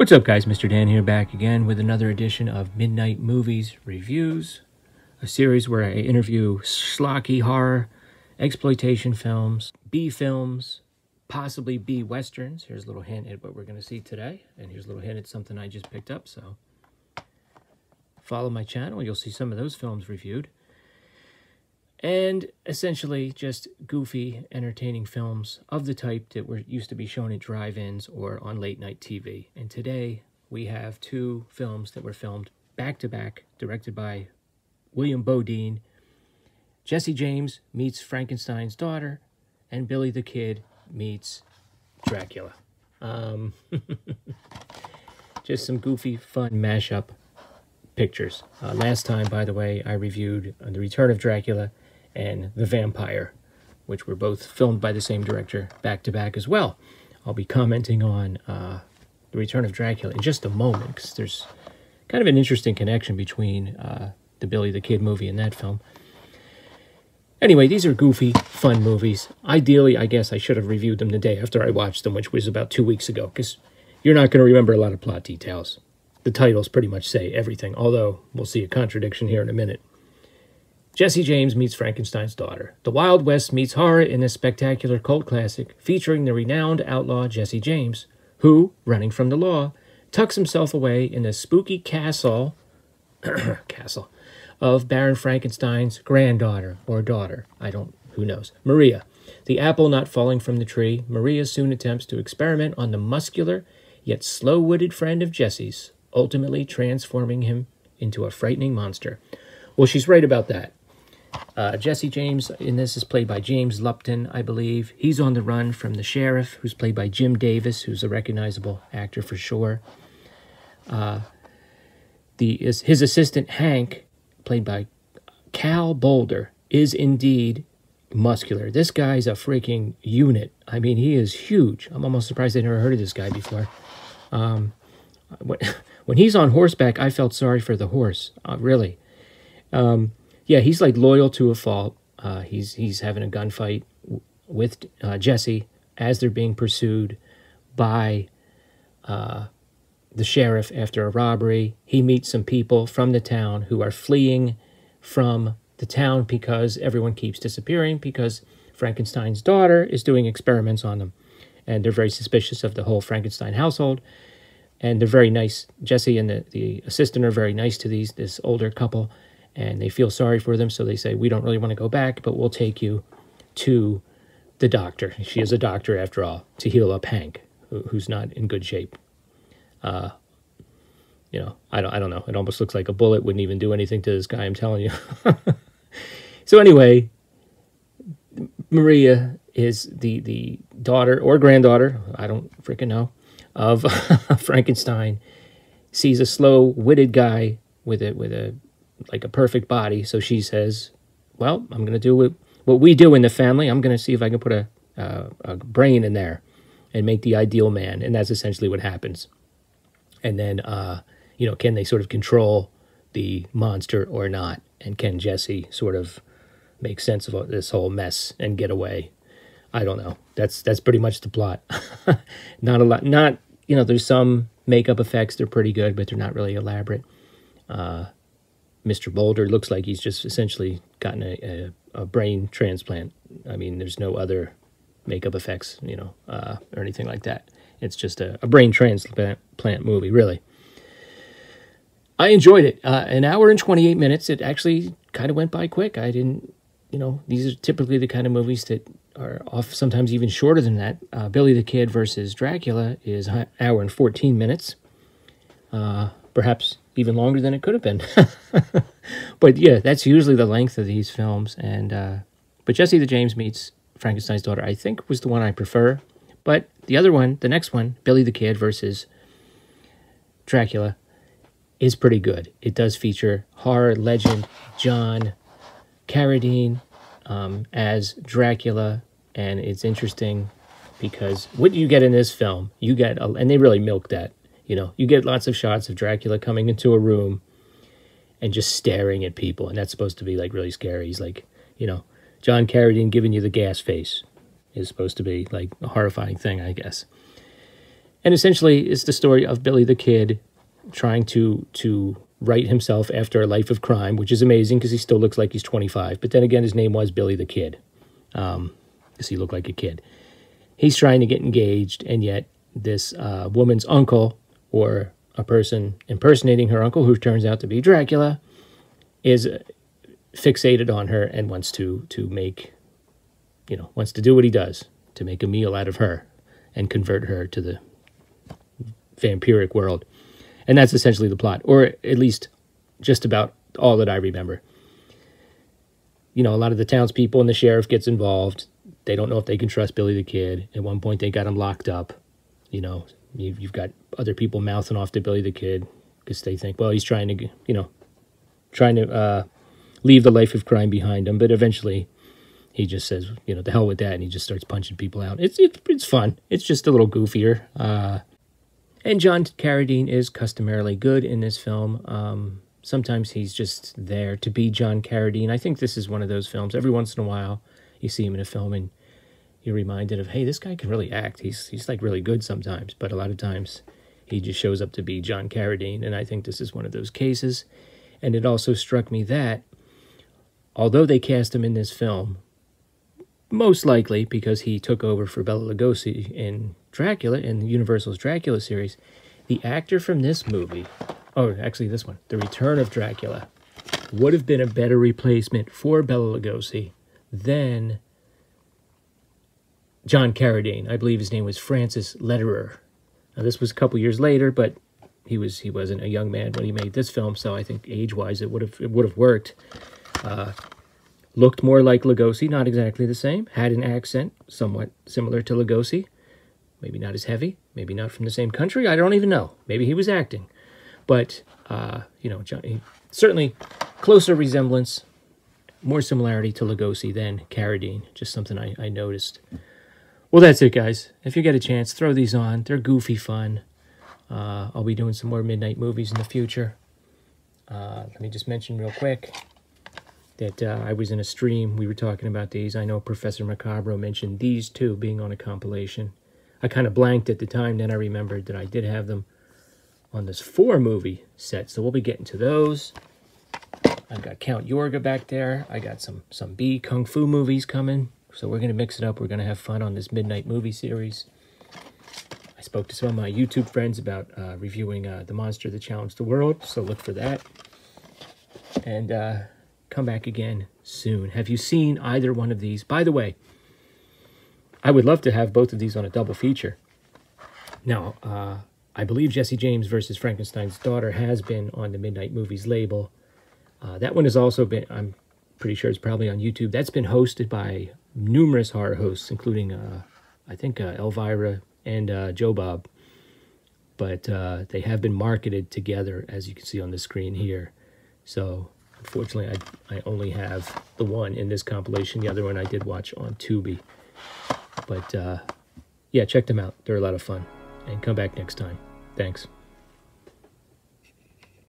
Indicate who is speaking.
Speaker 1: What's up, guys? Mr. Dan here, back again with another edition of Midnight Movies Reviews, a series where I interview schlocky horror, exploitation films, B-films, possibly B-westerns. Here's a little hint at what we're going to see today, and here's a little hint at something I just picked up, so follow my channel. You'll see some of those films reviewed. And essentially just goofy, entertaining films of the type that used to be shown at drive-ins or on late-night TV. And today we have two films that were filmed back-to-back, directed by William Bueadine. Jesse James meets Frankenstein's daughter, and Billy the Kid meets Dracula. Just some goofy, fun mashup pictures. Last time, by the way, I reviewed The Return of Dracula and The Vampire, which were both filmed by the same director back-to-back as well. I'll be commenting on The Return of Dracula in just a moment, because there's kind of an interesting connection between the Billy the Kid movie and that film. Anyway, these are goofy, fun movies. Ideally, I guess I should have reviewed them the day after I watched them, which was about 2 weeks ago, because you're not going to remember a lot of plot details. The titles pretty much say everything, although we'll see a contradiction here in a minute. Jesse James meets Frankenstein's daughter. The Wild West meets horror in this spectacular cult classic featuring the renowned outlaw Jesse James, who, running from the law, tucks himself away in the spooky castle of Baron Frankenstein's granddaughter or daughter. Who knows. Maria. The apple not falling from the tree, Maria soon attempts to experiment on the muscular yet slow-witted friend of Jesse's, ultimately transforming him into a frightening monster. Well, she's right about that. Jesse James in this is played by James Lupton, I believe. He's on the run from the sheriff, who's played by Jim Davis, who's a recognizable actor for sure. His assistant, Hank, played by Cal Boulder, is indeed muscular. This guy's a freaking unit. I mean, he is huge. I'm almost surprised I never heard of this guy before. When he's on horseback, I felt sorry for the horse, really. Yeah, he's like loyal to a fault. He's having a gunfight with Jesse as they're being pursued by the sheriff after a robbery. He meets some people from the town who are fleeing from the town because everyone keeps disappearing because Frankenstein's daughter is doing experiments on them. And they're very suspicious of the whole Frankenstein household. And they're very nice. Jesse and the assistant are very nice to this older couple. And they feel sorry for them, so they say, we don't really want to go back, but we'll take you to the doctor. She is a doctor, after all, to heal up Hank, who's not in good shape. I don't know. It almost looks like a bullet wouldn't even do anything to this guy, I'm telling you. So anyway, Maria is the daughter or granddaughter, I don't freaking know, of Frankenstein. Sees a slow-witted guy with a perfect body, so she says, well, I'm going to do what we do in the family. I'm going to see if I can put a brain in there and make the ideal man, and that's essentially what happens. And then, can they sort of control the monster or not? And can Jesse sort of make sense of this whole mess and get away? I don't know. That's pretty much the plot. Not a lot. There's some makeup effects. They're pretty good, but they're not really elaborate. Mr. Boulder looks like he's just essentially gotten a brain transplant. I mean, there's no other makeup effects, or anything like that. It's just a brain transplant movie, really. I enjoyed it. An hour and 28 minutes. It actually kind of went by quick. I didn't, these are typically the kind of movies that are off sometimes even shorter than that. Billy the Kid versus Dracula is an hour and 14 minutes. Perhaps even longer than it could have been. But yeah, that's usually the length of these films. And but Jesse the James meets Frankenstein's daughter, I think, was the one I prefer. But the other one, the next one, Billy the Kid versus Dracula, is pretty good. It does feature horror legend John Carradine as Dracula, and it's interesting because what you get in this film, and they really milk that. You get lots of shots of Dracula coming into a room and just staring at people, and that's supposed to be like really scary. He's like, John Carradine giving you the gas face is supposed to be like a horrifying thing, I guess. And essentially, it's the story of Billy the Kid trying to right himself after a life of crime, which is amazing because he still looks like he's 25. But then again, his name was Billy the Kid, because he looked like a kid. He's trying to get engaged, and yet this woman's uncle, or a person impersonating her uncle, who turns out to be Dracula, is fixated on her and wants to make, wants to do what he does to make a meal out of her and convert her to the vampiric world. And that's essentially the plot, or at least just about all that I remember. A lot of the townspeople and the sheriff gets involved. They don't know if they can trust Billy the Kid. At one point, they got him locked up. You've got other people mouthing off to Billy the Kid because they think, well, he's trying to leave the life of crime behind him. But eventually, he just says, the hell with that, and he just starts punching people out. It's fun. It's just a little goofier. And John Carradine is customarily good in this film. Sometimes he's just there to be John Carradine. I think this is one of those films. Every once in a while, you see him in a film and you're reminded of, hey, this guy can really act. He's like really good sometimes, but a lot of times he just shows up to be John Carradine, and I think this is one of those cases. And it also struck me that, although they cast him in this film, most likely because he took over for Bela Lugosi in Dracula, in Universal's Dracula series, the actor from this movie, actually this one, The Return of Dracula, would have been a better replacement for Bela Lugosi than John Carradine. I believe his name was Francis Lederer. Now, this was a couple years later, but he wasn't a young man when he made this film, so I think age-wise it would have worked. Looked more like Lugosi, not exactly the same. Had an accent somewhat similar to Lugosi. Maybe not as heavy. Maybe not from the same country. I don't even know. Maybe he was acting. But, certainly closer resemblance, more similarity to Lugosi than Carradine. Just something I noticed. Well, that's it, guys. If you get a chance, throw these on. They're goofy fun. I'll be doing some more midnight movies in the future. Let me just mention real quick that I was in a stream. We were talking about these. I know Professor Macabro mentioned these two being on a compilation. I kind of blanked at the time. Then I remembered that I did have them on this 4-movie set. So we'll be getting to those. I've got Count Yorga back there. I got some B Kung Fu movies coming. So we're going to mix it up. We're going to have fun on this midnight movie series. I spoke to some of my YouTube friends about reviewing The Monster That Challenged the World. So look for that. And come back again soon. Have you seen either one of these? By the way, I would love to have both of these on a double feature. Now, I believe Jesse James versus Frankenstein's Daughter has been on the Midnight Movies label. That one has also been, I'm pretty sure it's probably on YouTube. That's been hosted by numerous horror hosts, including, I think, Elvira and Joe Bob. But they have been marketed together, as you can see on the screen here. So, unfortunately, I only have the one in this compilation. The other one I did watch on Tubi. But, yeah, check them out. They're a lot of fun. And come back next time. Thanks.